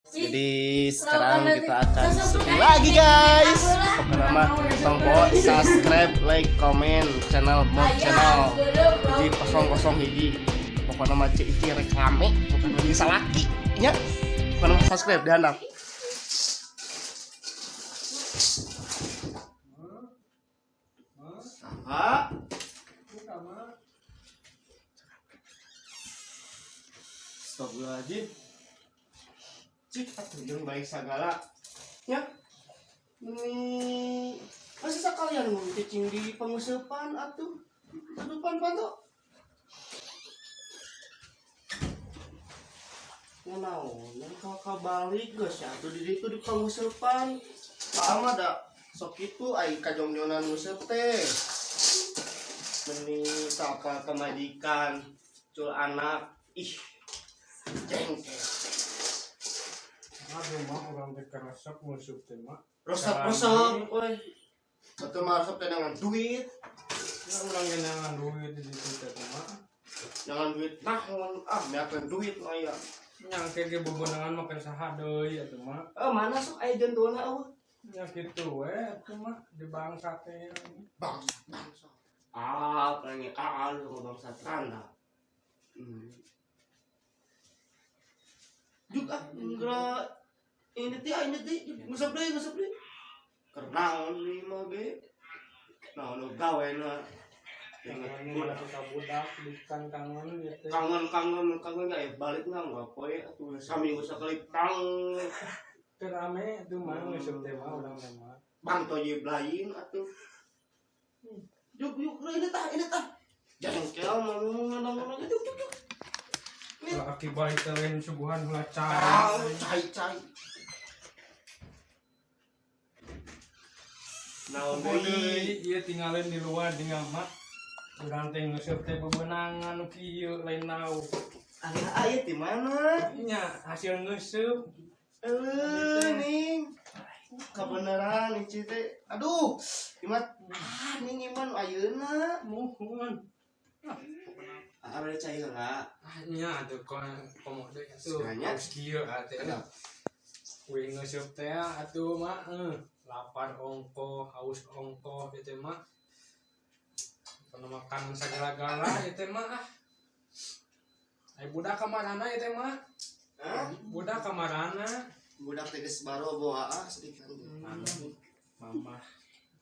Jadi sekarang kita akan syuting lagi guys. Pertama tolong subscribe, like, komen channel Mob channel. Jadi 00 hiji. Pokoknya nama cik iki rek rame, bukan lagi salaki. Nya. Pokoknya subscribe di handap. Saha? Astagfirullahaladzim. Cik atuh jeung baik sagala nya ini masih sekalian mau cicing di pengusepan atuh depan panto naon yang kakak balik geus atuh di ditu di pengusepan lama da sok kitu ai kajongjonan nguseup teh meni sapa kemajikan cul anak ih jengkel. Aduh mah orang teh resep ngusuk teh mah. Resep, woi. Betul mah resep teh dengan duit. Ya urang ge nangan duit di ditu teh mah. Jangan duit naon, meakeun duit mah ya. Nyangke ge bebeunangan mah keur saha deui atuh mah. Mana sok aya jendona eueuh? Ya kitu we atuh mah di bangsa teh. Bangsa. Pengen lu bangsa tanda. Juga enggak ini teh ngusap deui kernaon li mah ge naon nu gawena Kangen ka budak dikan kangen ieu teh. kangen ya balik enggak poe atuh saminggu sakali tang Teu rame tuh mah ngusuk teh mah urang teh mah. bang toye lain atuh yuk ini tah jengkel mah ngomong yuk Akibat lain subuhan ulah cai naon deui ieu tinggalin di luar tinggal mah urang teh ngeuseub teh bebeunangan nu kieu lain naon. Aya di mana Nya hasil ngeuseub ning kebenaran ieu teh aduh imat ning iman ayeuna muhun. ada cai heula Nya atuh komodo atuh Sekanya. haus kieu atuh. We ngeuseub teh atuh mah lapar ongko, haus ongko ieu teh mah. Pernah makan sagala-gala ieu teh mah. Ai budak ka marana ieu teh mah. Budak ka marana. budak teh geus baro bawa sedikit Mama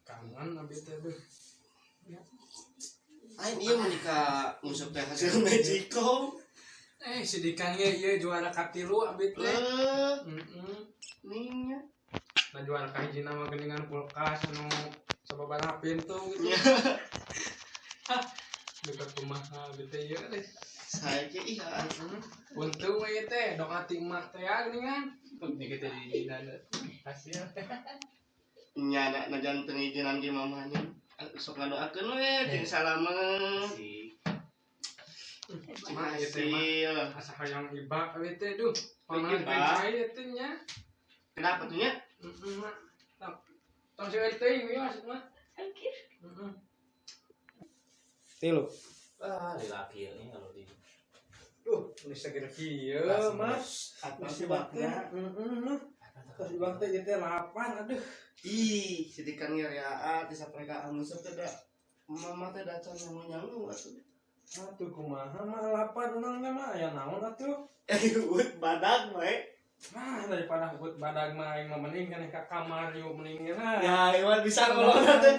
kangen abi teh tuh. aing ieu menika nguseup teh hasil Mexico Sidikan ge ieu juara katilu abi teh. ning nya Nah juara ka hijina mah geuningan kulkas anu sababaraha pintu gitu. Dekat kumaha abi teh ieu teh. saiki ih Untung we teh dong ati emak teh geuningan. Nih kita di hijina hasil. nya na janten ijinan ge mamanya sok ngadoakeun we jeung salamet masih Asa hayang iba abi teh duh. Pikir, Paman Pak. teh teh nya. kenapa tuh nya Tong si teh ieu maksudna. Tilu. Lelaki ini kalau di Ini segera kieu mas. Masih baknya. Terus bang teh jadi 8 aduh. ih sedikan ngeriaat di sapreka nguseup teh da mama teh da can nyangu atuh Atuh kumaha mah 8 urangnya mah aya naon atuh. ut badag bae Nah daripada hukut badag mah aing mah mending kana ka kamar yuk mending ya iwan bisa ngolong teh